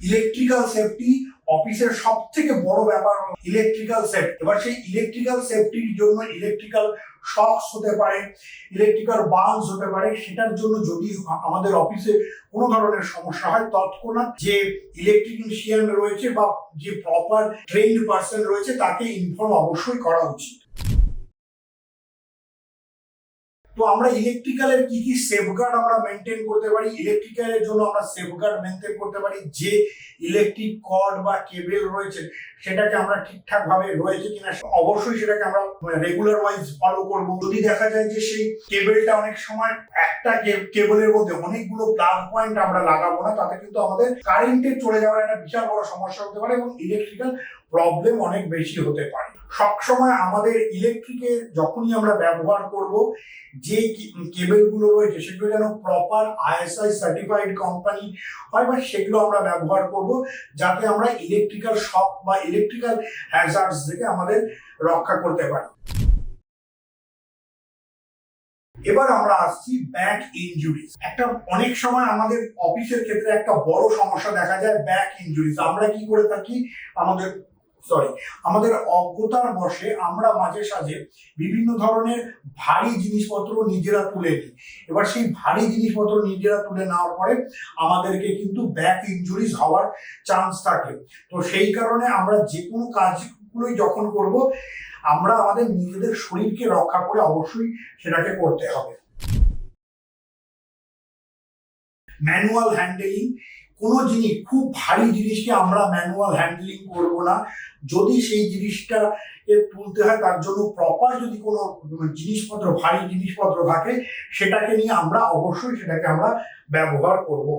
Electrical safety অফিসের সব থেকে বড় ব্যাপার ইলেকট্রিক্যাল সেফটি। এবার সেই ইলেকট্রিক্যাল সেফটির জন্য ইলেকট্রিক্যাল শকস হতে পারে, ইলেকট্রিক্যাল বার্নস হতে পারে। সেটার জন্য যদি আমাদের অফিসে কোনো ধরনের সমস্যা হয়, তৎক্ষণাৎ যে ইলেকট্রিশিয়ান রয়েছে বা যে প্রপার ট্রেন্ড পার্সন রয়েছে তাকে ইনফর্ম অবশ্যই করা উচিত। তো আমরা ইলেকট্রিক্যালের কি কি সেফগার্ড আমরা মেনটেন করতে পারি? ইলেকট্রিক্যালের জন্য আমরা সেফগার্ড মেনটেন করতে পারি যে ইলেকট্রিক কর্ড বা কেবল রয়েছে সেটাকে আমরা ঠিকঠাক ভাবে রয়েছে কিনা অবশ্যই সেটাকে আমরা রেগুলার ওয়াইজ ফলো করব। যদি দেখা যায় যে সেই কেবলটা অনেক সময় একটা কেবলের মধ্যে অনেকগুলো প্লাগ পয়েন্ট আমরা লাগাবো না, তাতে কিন্তু আমাদের কারেন্টে চলে যাওয়ার একটা বিশাল বড় সমস্যা হতে পারে এবং ইলেকট্রিক্যাল প্রবলেম অনেক বেশি হতে পারে। সবসময় আমাদের ইলেকট্রিকে যখনই আমরা ব্যবহার করব, যে কেবলগুলো রয়েছে সেগুলো যেন প্রপার ISI সার্টিফাইড কোম্পানি হয় বা সেগুলো আমরা ব্যবহার করব, যাতে আমরা ইলেকট্রিক্যাল শক বা ইলেকট্রিক্যাল হ্যাজার্ডস থেকে আমাদের রক্ষা করতে পারি। এবার আমরা আসছি ব্যাক ইনজুরিজ। একটা অনেক সময় আমাদের অফিসের ক্ষেত্রে একটা বড় সমস্যা দেখা যায় ব্যাক ইনজুরিজ। আমরা কি করে থাকি, আমাদের অজ্ঞতার বশে আমরা মাঝে সাঝে বিভিন্ন ধরনের ভারী জিনিসপত্র নিজেরা তুলে নিই। এবার সেই ভারী জিনিসপত্র নিজেরা তুলে নেওয়ার পরে আমাদেরকে কিন্তু ব্যাক ইনজুরিজ হওয়ার চান্স থাকে। তো সেই কারণে আমরা যে কোনো কাজগুলোই যখন করব, আমরা আমাদের নিজেদের শরীরকে রক্ষা করে অবশ্যই সেটাকে করতে হবে। ম্যানুয়াল হ্যান্ডেলিং, কোনো জিনিস, খুব ভারী জিনিসকে আমরা ম্যানুয়াল হ্যান্ডলিং করব না। যদি সেই জিনিসটাকে তুলতে হয়, তার জন্য প্রপার যদি কোনো জিনিসপত্র, ভারী জিনিসপত্র থাকে, সেটাকে নিয়ে আমরা অবশ্যই সেটাকে আমরা ব্যবহার করব।